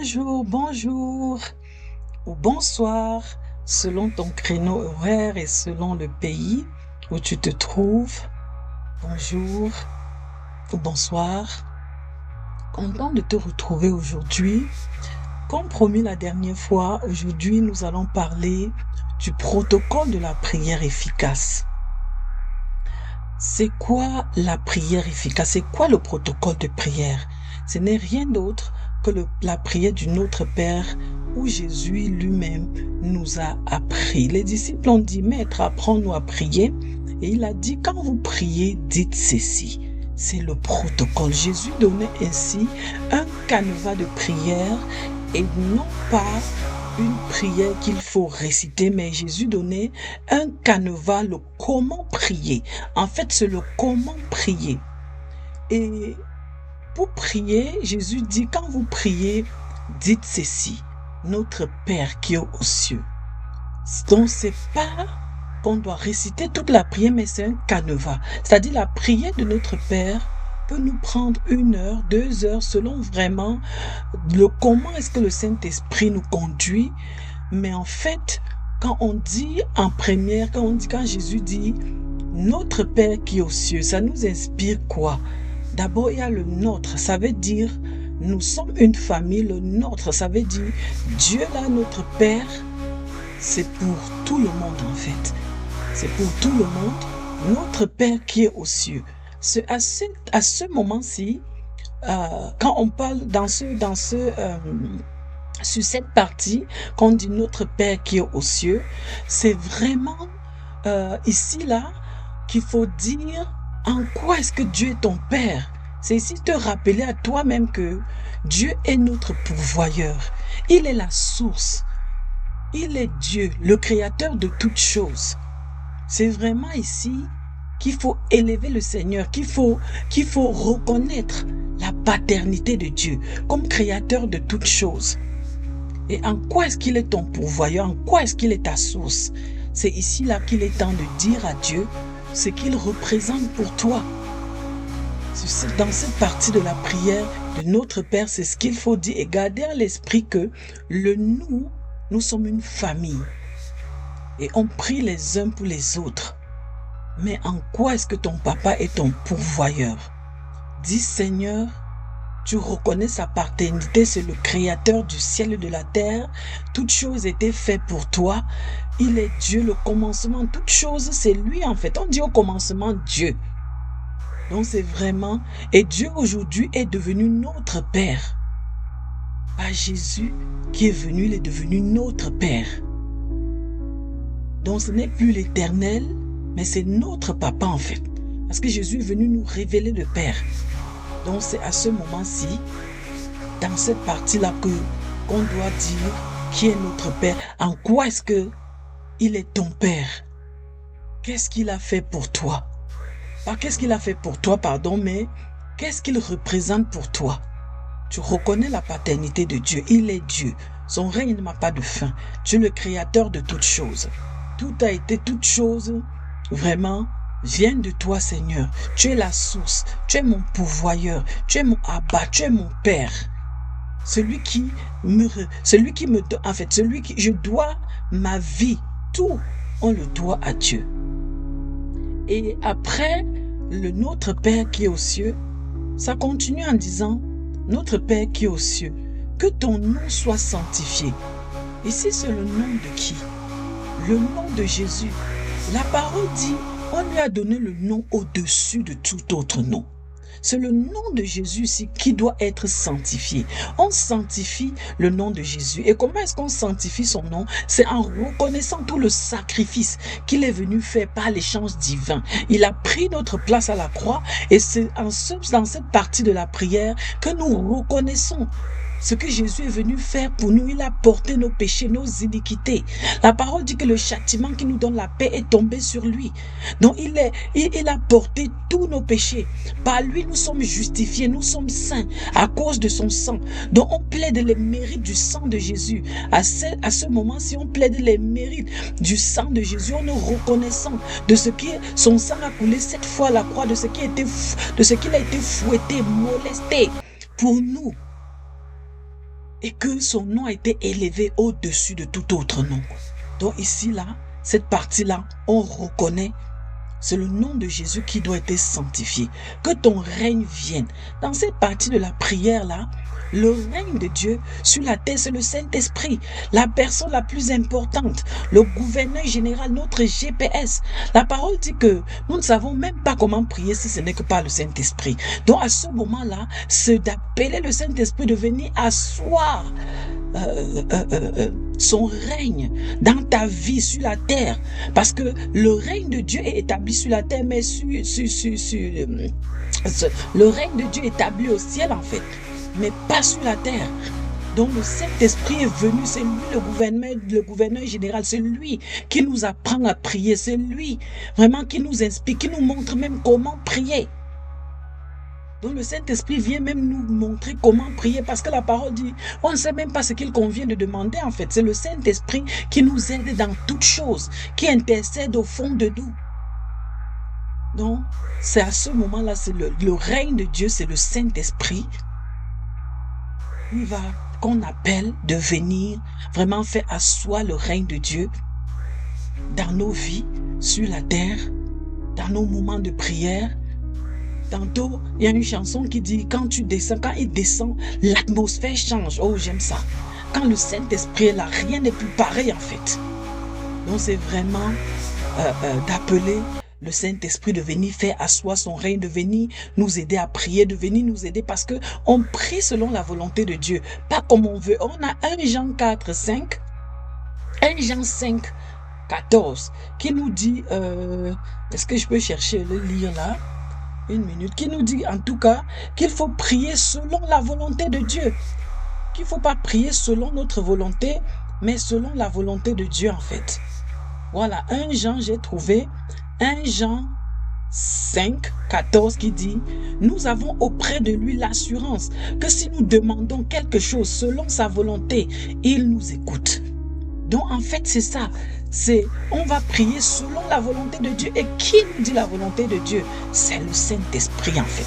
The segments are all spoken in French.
Bonjour, bonjour ou bonsoir, selon ton créneau horaire et selon le pays où tu te trouves. Bonjour ou bonsoir. Content de te retrouver aujourd'hui. Comme promis la dernière fois, aujourd'hui nous allons parler du protocole de la prière efficace. C'est quoi la prière efficace? C'est quoi le protocole de prière? Ce n'est rien d'autre que la prière du Notre Père où Jésus lui-même nous a appris. Les disciples ont dit, Maître, apprends-nous à prier. Et il a dit, quand vous priez, dites ceci. C'est le protocole. Jésus donnait ainsi un canevas de prière et non pas une prière qu'il faut réciter, mais Jésus donnait un canevas, le comment prier. En fait, c'est le comment prier. Et pour prier, Jésus dit, quand vous priez, dites ceci, notre Père qui est aux cieux. Donc, c'est pas qu'on doit réciter toute la prière, mais c'est un canevas. C'est-à-dire, la prière de notre Père peut nous prendre 1 heure, 2 heures, selon vraiment le comment est-ce que le Saint-Esprit nous conduit. Mais en fait, quand on dit en première, quand Jésus dit notre Père qui est aux cieux, ça nous inspire quoi? D'abord, il y a le nôtre, ça veut dire nous sommes une famille. Le nôtre, ça veut dire Dieu là, notre Père, c'est pour tout le monde en fait. C'est pour tout le monde, notre Père qui est aux cieux. C'est à ce moment-ci, quand on parle sur cette partie, qu'on dit notre Père qui est aux cieux, c'est vraiment ici là qu'il faut dire en quoi est-ce que Dieu est ton Père. C'est ici te rappeler à toi-même que Dieu est notre pourvoyeur. Il est la source. Il est Dieu, le créateur de toutes choses. C'est vraiment ici qu'il faut élever le Seigneur, qu'il faut reconnaître la paternité de Dieu comme créateur de toutes choses. Et en quoi est-ce qu'il est ton pourvoyeur? En quoi est-ce qu'il est ta source? C'est ici là qu'il est temps de dire à Dieu ce qu'il représente pour toi. Dans cette partie de la prière de notre Père, c'est ce qu'il faut dire et garder à l'esprit que nous sommes une famille. Et on prie les uns pour les autres. Mais en quoi est-ce que ton papa est ton pourvoyeur? Dis Seigneur, tu reconnais sa paternité, c'est le créateur du ciel et de la terre. Toutes choses étaient faites pour toi. Il est Dieu, le commencement. Toutes choses, c'est lui en fait. On dit au commencement Dieu. Donc c'est vraiment... Et Dieu aujourd'hui est devenu notre Père. Pas Jésus qui est venu, il est devenu notre Père. Donc ce n'est plus l'Éternel, mais c'est notre papa en fait. Parce que Jésus est venu nous révéler le Père. Donc c'est à ce moment-ci, dans cette partie-là, qu'on doit dire qui est notre Père. En quoi est-ce que il est ton Père? Qu'est-ce qu'il a fait pour toi? Pas qu'est-ce qu'il a fait pour toi, pardon, mais qu'est-ce qu'il représente pour toi? Tu reconnais la paternité de Dieu. Il est Dieu. Son règne n'a pas de fin. Tu es le créateur de toutes choses. Toutes choses, vraiment, viennent de toi, Seigneur. Tu es la source. Tu es mon pourvoyeur. Tu es mon Abba. Tu es mon Père. Celui qui je dois ma vie. Tout, on le doit à Dieu. Et après, le Notre Père qui est aux cieux, ça continue en disant, Notre Père qui est aux cieux, que ton nom soit sanctifié. Ici, c'est le nom de qui? Le nom de Jésus. La parole dit, on lui a donné le nom au-dessus de tout autre nom. C'est le nom de Jésus ici qui doit être sanctifié. On sanctifie le nom de Jésus. Et comment est-ce qu'on sanctifie son nom? C'est en reconnaissant tout le sacrifice qu'il est venu faire par l'échange divin. Il a pris notre place à la croix et c'est dans cette partie de la prière que nous reconnaissons ce que Jésus est venu faire pour nous. Il a porté nos péchés, nos iniquités. La parole dit que le châtiment qui nous donne la paix est tombé sur lui. Donc il a porté tous nos péchés. Par lui, nous sommes justifiés, nous sommes saints à cause de son sang. Donc on plaide les mérites du sang de Jésus. À ce moment-ci, on plaide les mérites du sang de Jésus en nous reconnaissant de ce qui son sang a coulé 7 fois à la croix, de ce qu'il a été fouetté, molesté pour nous. et que son nom a été élevé au-dessus de tout autre nom. Donc ici, là, cette partie-là, on reconnaît, c'est le nom de Jésus qui doit être sanctifié. Que ton règne vienne. Dans cette partie de la prière-là, le règne de Dieu sur la terre, c'est le Saint-Esprit, la personne la plus importante, le gouverneur général, notre GPS. La parole dit que nous ne savons même pas comment prier si ce n'est que par le Saint-Esprit. Donc à ce moment-là, c'est d'appeler le Saint-Esprit de venir asseoir son règne dans ta vie sur la terre, parce que le règne de Dieu est établi sur la terre, mais le règne de Dieu est établi au ciel en fait, mais pas sur la terre. Donc le Saint-Esprit est venu, c'est lui le gouverneur général, c'est lui qui nous apprend à prier, c'est lui vraiment qui nous inspire, qui nous montre même comment prier. Donc le Saint-Esprit vient même nous montrer comment prier, parce que la parole dit, on ne sait même pas ce qu'il convient de demander en fait. C'est le Saint-Esprit qui nous aide dans toutes choses, qui intercède au fond de nous. Donc c'est à ce moment-là, c'est le règne de Dieu, c'est le Saint-Esprit qu'on appelle de venir vraiment faire asseoir le règne de Dieu dans nos vies, sur la terre, dans nos moments de prière. Tantôt, il y a une chanson qui dit, quand il descend, l'atmosphère change. Oh, j'aime ça. Quand le Saint-Esprit est là, rien n'est plus pareil en fait. Donc c'est vraiment d'appeler le Saint-Esprit de venir faire asseoir son règne, de venir nous aider à prier, de venir nous aider, parce que on prie selon la volonté de Dieu, pas comme on veut. On a 1 Jean 4, 5, 1 Jean 5, 14, qui nous dit, est-ce que je peux chercher le lire là? Une minute, qui nous dit en tout cas qu'il faut prier selon la volonté de Dieu. Qu'il ne faut pas prier selon notre volonté, mais selon la volonté de Dieu en fait. Voilà, 1 Jean, j'ai trouvé 1 Jean 5, 14 qui dit, nous avons auprès de lui l'assurance que si nous demandons quelque chose selon sa volonté, il nous écoute. Donc en fait c'est ça, on va prier selon la volonté de Dieu. Et qui nous dit la volonté de Dieu? C'est le Saint-Esprit en fait.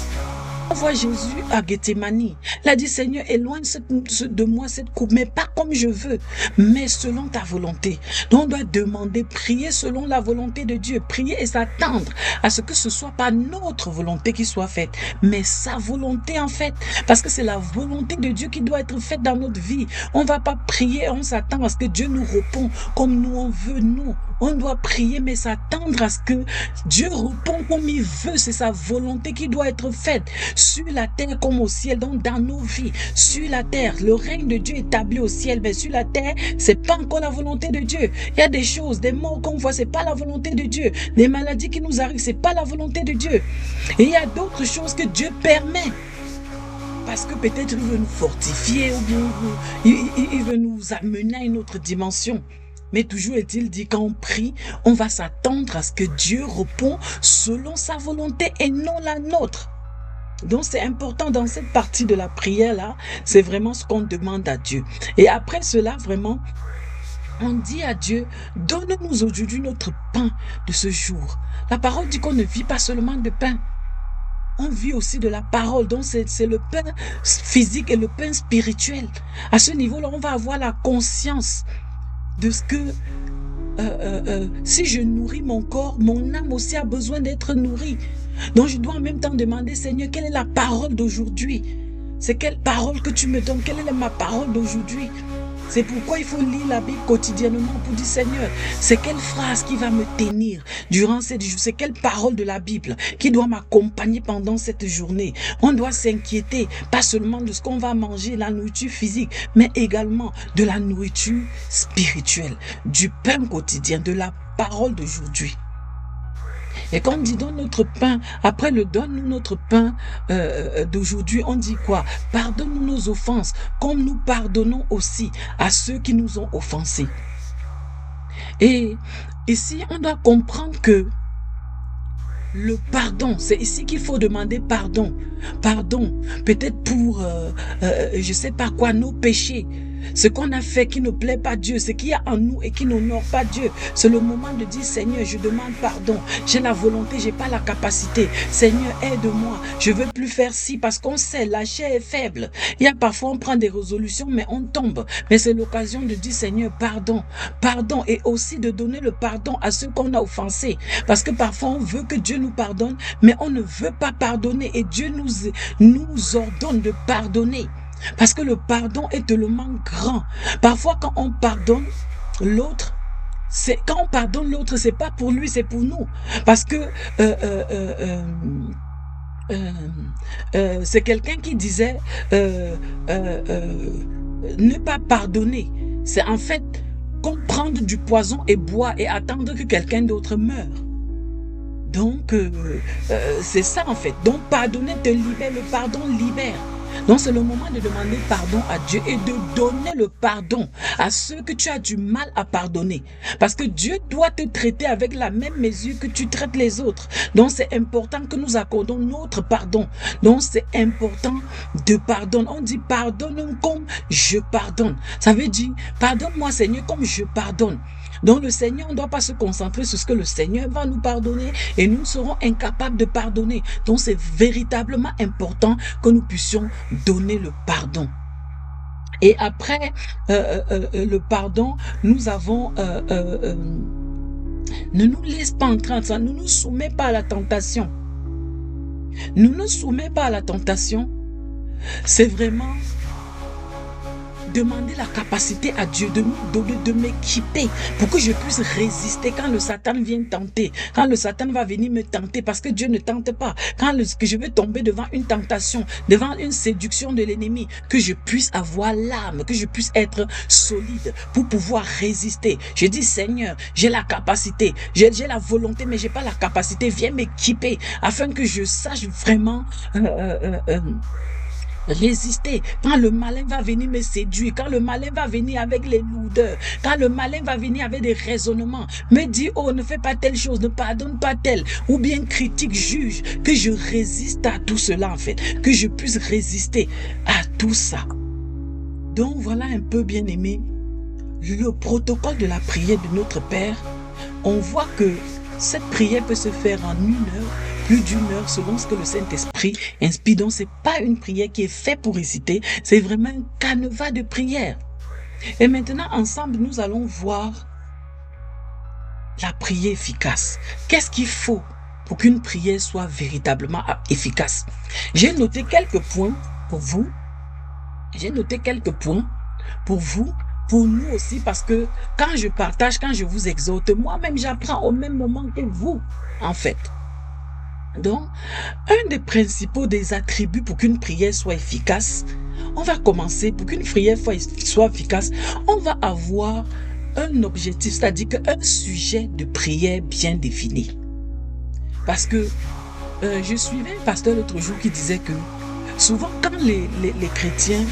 On voit Jésus à Gethsémani. Il a dit, Seigneur, éloigne de moi cette coupe, mais pas comme je veux, mais selon ta volonté. Donc on doit demander, prier selon la volonté de Dieu, prier et s'attendre à ce que ce soit pas notre volonté qui soit faite, mais sa volonté en fait, parce que c'est la volonté de Dieu qui doit être faite dans notre vie. On va pas prier, on s'attend à ce que Dieu nous répond comme nous on veut, non. On doit prier, mais s'attendre à ce que Dieu répond comme il veut. C'est sa volonté qui doit être faite sur la terre comme au ciel. Donc dans nos vies, sur la terre, le règne de Dieu est établi au ciel, mais sur la terre, c'est pas encore la volonté de Dieu. Il y a des choses, des morts qu'on voit, c'est pas la volonté de Dieu. Des maladies qui nous arrivent, c'est pas la volonté de Dieu. Et il y a d'autres choses que Dieu permet. Parce que peut-être il veut nous fortifier, ou bien il veut nous amener à une autre dimension. Mais toujours est-il dit, quand on prie, on va s'attendre à ce que Dieu répond selon sa volonté et non la nôtre. Donc c'est important dans cette partie de la prière-là, c'est vraiment ce qu'on demande à Dieu. Et après cela, vraiment, on dit à Dieu, donne-nous aujourd'hui notre pain de ce jour. La parole dit qu'on ne vit pas seulement de pain. On vit aussi de la parole, donc c'est le pain physique et le pain spirituel. À ce niveau-là, on va avoir la conscience de ce que si je nourris mon corps, mon âme aussi a besoin d'être nourrie. Donc je dois en même temps demander, Seigneur, quelle est la parole d'aujourd'hui? C'est quelle parole que tu me donnes? Quelle est ma parole d'aujourd'hui? C'est pourquoi il faut lire la Bible quotidiennement pour dire, Seigneur, c'est quelle phrase qui va me tenir durant cette journée? C'est quelle parole de la Bible qui doit m'accompagner pendant cette journée? On doit s'inquiéter, pas seulement de ce qu'on va manger, la nourriture physique, mais également de la nourriture spirituelle, du pain quotidien, de la parole d'aujourd'hui. Et quand on dit donne notre pain, après le donne-nous notre pain d'aujourd'hui, on dit quoi? Pardonne-nous nos offenses, comme nous pardonnons aussi à ceux qui nous ont offensés. Et ici, on doit comprendre que le pardon, c'est ici qu'il faut demander pardon. Pardon, peut-être pour, je sais pas quoi, nos péchés. ce qu'on a fait qui ne plaît pas Dieu, ce qu'il y a en nous et qui n'honore pas Dieu. C'est le moment de dire, Seigneur, je demande pardon. J'ai la volonté, j'ai pas la capacité. Seigneur, aide-moi. Je veux plus faire ci parce qu'on sait, la chair est faible. Il y a parfois, on prend des résolutions, mais on tombe. Mais c'est l'occasion de dire, Seigneur, pardon. Pardon, et aussi de donner le pardon à ceux qu'on a offensés. Parce que parfois, on veut que Dieu nous pardonne, mais on ne veut pas pardonner. Et Dieu nous ordonne de pardonner. Parce que le pardon est tellement grand. Parfois, quand on pardonne l'autre, c'est pas pour lui, c'est pour nous. Parce que c'est quelqu'un qui disait ne pas pardonner. C'est en fait comprendre du poison et boire et attendre que quelqu'un d'autre meure. Donc, c'est ça en fait. Donc, pardonner te libère, le pardon libère. Donc, c'est le moment de demander pardon à Dieu et de donner le pardon à ceux que tu as du mal à pardonner. Parce que Dieu doit te traiter avec la même mesure que tu traites les autres. Donc, c'est important que nous accordons notre pardon. Donc, c'est important de pardonner. On dit pardonne comme je pardonne. Ça veut dire pardonne-moi Seigneur comme je pardonne. Donc le Seigneur, on ne doit pas se concentrer sur ce que le Seigneur va nous pardonner et nous serons incapables de pardonner. Donc c'est véritablement important que nous puissions donner le pardon. Et après le pardon, nous avons... ne nous laisse pas entrer en ça, ne nous soumets pas à la tentation. Ne nous soumets pas à la tentation. C'est vraiment... demander la capacité à Dieu de nous donner, de m'équiper pour que je puisse résister quand le Satan vient tenter, quand le Satan va venir me tenter, parce que Dieu ne tente pas, que je vais tomber devant une tentation, devant une séduction de l'ennemi, que je puisse avoir l'âme, que je puisse être solide pour pouvoir résister. Je dis Seigneur, j'ai la capacité, j'ai la volonté, mais j'ai pas la capacité, viens m'équiper afin que je sache vraiment résister. Quand le malin va venir me séduire, quand le malin va venir avec les lourdeurs, quand le malin va venir avec des raisonnements, me dit oh ne fais pas telle chose, ne pardonne pas telle, ou bien critique, juge, que je résiste à tout cela en fait, que je puisse résister à tout ça. Donc voilà un peu bien aimé, le protocole de la prière de notre Père. On voit que cette prière peut se faire en 1 heure, plus d'1 heure selon ce que le Saint-Esprit inspire. Donc c'est pas une prière qui est faite pour hésiter, c'est vraiment un canevas de prière. Et maintenant ensemble nous allons voir la prière efficace. Qu'est-ce qu'il faut pour qu'une prière soit véritablement efficace? J'ai noté quelques points pour vous. J'ai noté quelques points pour vous, pour nous aussi, parce que quand je partage, quand je vous exhorte, moi-même j'apprends au même moment que vous, en fait. Donc, un des principaux des attributs pour qu'une prière soit efficace, on va commencer, pour qu'une prière soit efficace, on va avoir un objectif, c'est-à-dire un sujet de prière bien défini. Parce que je suivais un pasteur l'autre jour qui disait que souvent quand les chrétiens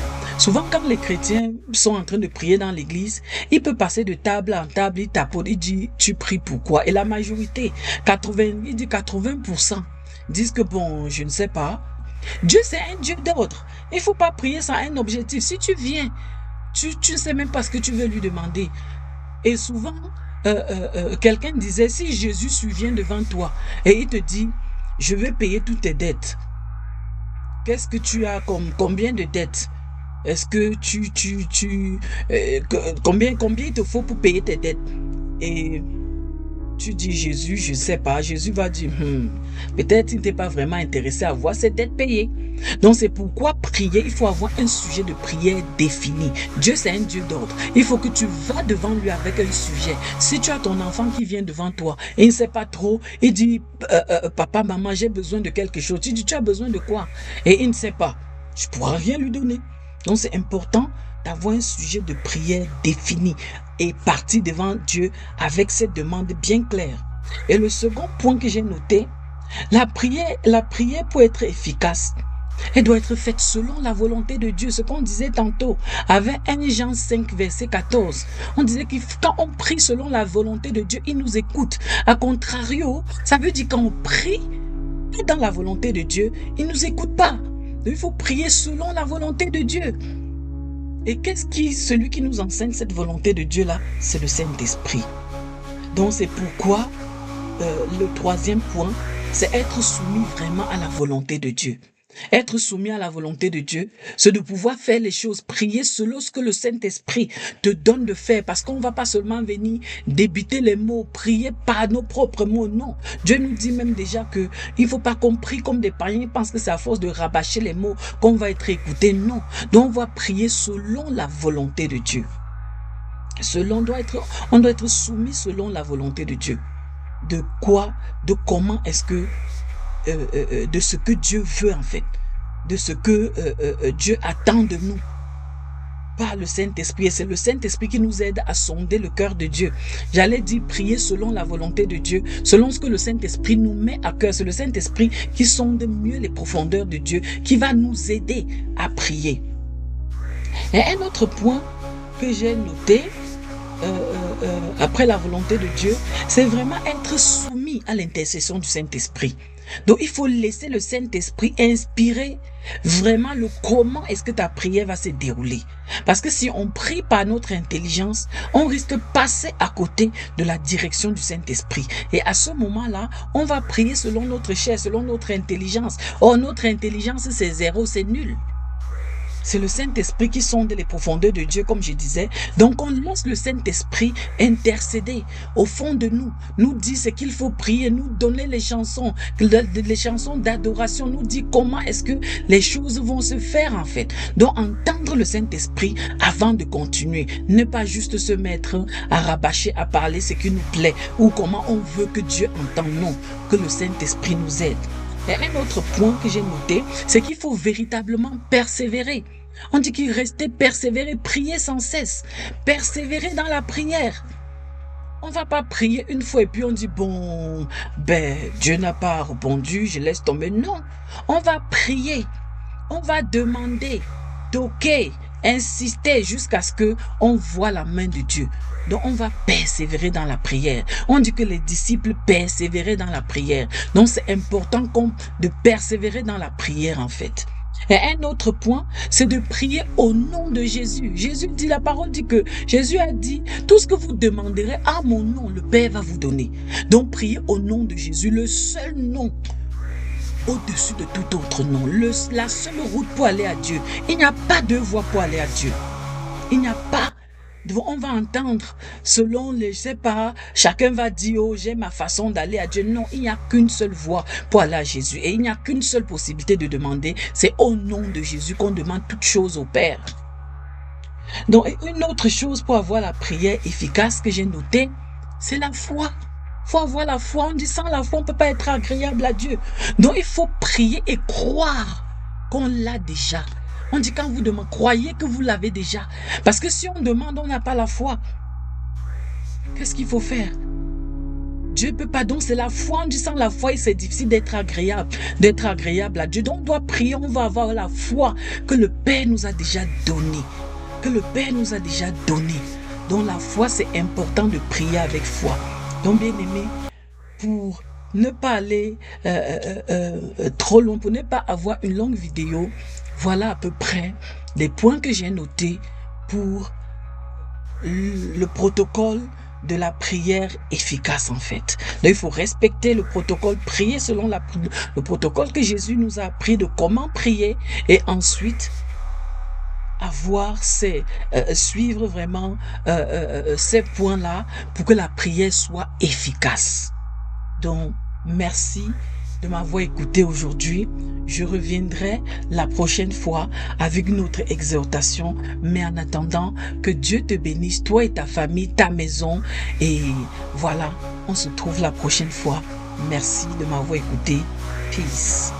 sont en train de prier dans l'église, il peut passer de table en table, il tapote, il dit tu pries pourquoi? Et la majorité, 80% disent que bon, je ne sais pas. Dieu c'est un Dieu d'ordre. Il ne faut pas prier sans un objectif. Si tu viens, tu ne sais même pas ce que tu veux lui demander. Et souvent, quelqu'un disait, si Jésus vient devant toi et il te dit, je vais payer toutes tes dettes. Qu'est-ce que tu as combien de dettes? Est-ce que combien il te faut pour payer tes dettes? Et tu dis Jésus, je ne sais pas. Jésus va dire, peut-être il n'était pas vraiment intéressé à voir ses dettes payées. Donc c'est pourquoi prier, il faut avoir un sujet de prière défini. Dieu c'est un Dieu d'ordre. Il faut que tu vas devant lui avec un sujet. Si tu as ton enfant qui vient devant toi et il ne sait pas trop, il dit, papa, maman, j'ai besoin de quelque chose. Tu dis, tu as besoin de quoi? Et il ne sait pas. Je ne pourrai rien lui donner. Donc c'est important d'avoir un sujet de prière défini et partir devant Dieu avec cette demande bien claire. Et le second point que j'ai noté, la prière pour être efficace, elle doit être faite selon la volonté de Dieu. Ce qu'on disait tantôt avec 1 Jean 5 verset 14. On disait que quand on prie selon la volonté de Dieu, il nous écoute. A contrario, ça veut dire quand on prie dans la volonté de Dieu, il ne nous écoute pas. Donc, il faut prier selon la volonté de Dieu. Et celui qui nous enseigne cette volonté de Dieu-là, c'est le Saint-Esprit. Donc c'est pourquoi le troisième point, c'est être soumis vraiment à la volonté de Dieu. Être soumis à la volonté de Dieu, c'est de pouvoir faire les choses, prier selon ce que le Saint-Esprit te donne de faire, parce qu'on ne va pas seulement venir débiter les mots, prier par nos propres mots, non. Dieu nous dit même déjà que il faut pas qu'on prie comme des païens, parce que c'est à force de rabâcher les mots qu'on va être écouté, non. Donc on va prier selon la volonté de Dieu. On doit être soumis selon la volonté de Dieu. De quoi, de comment est-ce que de ce que Dieu veut en fait, de ce que Dieu attend de nous par le Saint-Esprit. Et c'est le Saint-Esprit qui nous aide à sonder le cœur de Dieu. J'allais dire prier selon la volonté de Dieu, selon ce que le Saint-Esprit nous met à cœur. C'est le Saint-Esprit qui sonde mieux les profondeurs de Dieu, qui va nous aider à prier. Et un autre point que j'ai noté après la volonté de Dieu, c'est vraiment être soumis à l'intercession du Saint-Esprit. Donc il faut laisser le Saint-Esprit inspirer vraiment le comment est-ce que ta prière va se dérouler. Parce que si on prie par notre intelligence, on risque de passer à côté de la direction du Saint-Esprit. Et à ce moment-là, on va prier selon notre chair, selon notre intelligence. Or, notre intelligence, c'est zéro, c'est nul. C'est le Saint-Esprit qui sonde les profondeurs de Dieu, comme je disais. Donc, on laisse le Saint-Esprit intercéder au fond de nous, nous dit ce qu'il faut prier, nous donner les chansons d'adoration, nous dit comment est-ce que les choses vont se faire en fait. Donc, entendre le Saint-Esprit avant de continuer. Ne pas juste se mettre à rabâcher, à parler ce qui nous plaît ou comment on veut que Dieu entende. Non, que le Saint-Esprit nous aide. Et un autre point que j'ai noté, c'est qu'il faut véritablement persévérer. On dit qu'il restait persévérer, prier sans cesse, persévérer dans la prière. On ne va pas prier une fois et puis on dit bon, Dieu n'a pas répondu, je laisse tomber. Non, on va prier, on va demander, toquer, insister jusqu'à ce que on voit la main de Dieu. Donc on va persévérer dans la prière. On dit que les disciples persévéraient dans la prière. Donc c'est important de persévérer dans la prière en fait. Et un autre point, c'est de prier au nom de Jésus. La parole dit que Jésus a dit, tout ce que vous demanderez à mon nom, le Père va vous donner. Donc priez au nom de Jésus, le seul nom au-dessus de tout autre nom, la seule route pour aller à Dieu. Il n'y a pas deux voies pour aller à Dieu. Il n'y a pas. On va entendre selon les, je sais pas, chacun va dire, oh, j'ai ma façon d'aller à Dieu. Non, il n'y a qu'une seule voie pour aller à Jésus. Et il n'y a qu'une seule possibilité de demander. C'est au nom de Jésus qu'on demande toutes choses au Père. Donc, une autre chose pour avoir la prière efficace que j'ai notée, c'est la foi. Il faut avoir la foi. On dit sans la foi, on ne peut pas être agréable à Dieu. Donc, il faut prier et croire qu'on l'a déjà. On dit quand vous demandez, croyez que vous l'avez déjà. Parce que si on demande, on n'a pas la foi. Qu'est-ce qu'il faut faire? Dieu peut pas, donc c'est la foi. On dit sans la foi, c'est difficile d'être agréable à Dieu. Donc on doit prier, on va avoir la foi que le Père nous a déjà donnée. Donc la foi, c'est important de prier avec foi. Donc bien aimé, pour ne pas aller trop loin, pour ne pas avoir une longue vidéo, voilà à peu près les points que j'ai notés pour le protocole de la prière efficace en fait. Donc il faut respecter le protocole, prier selon le protocole que Jésus nous a appris de comment prier et ensuite suivre vraiment ces points-là pour que la prière soit efficace. Donc merci de m'avoir écouté aujourd'hui. Je reviendrai la prochaine fois avec une autre exhortation. Mais en attendant, que Dieu te bénisse, toi et ta famille, ta maison. Et voilà, on se trouve la prochaine fois. Merci de m'avoir écouté. Peace.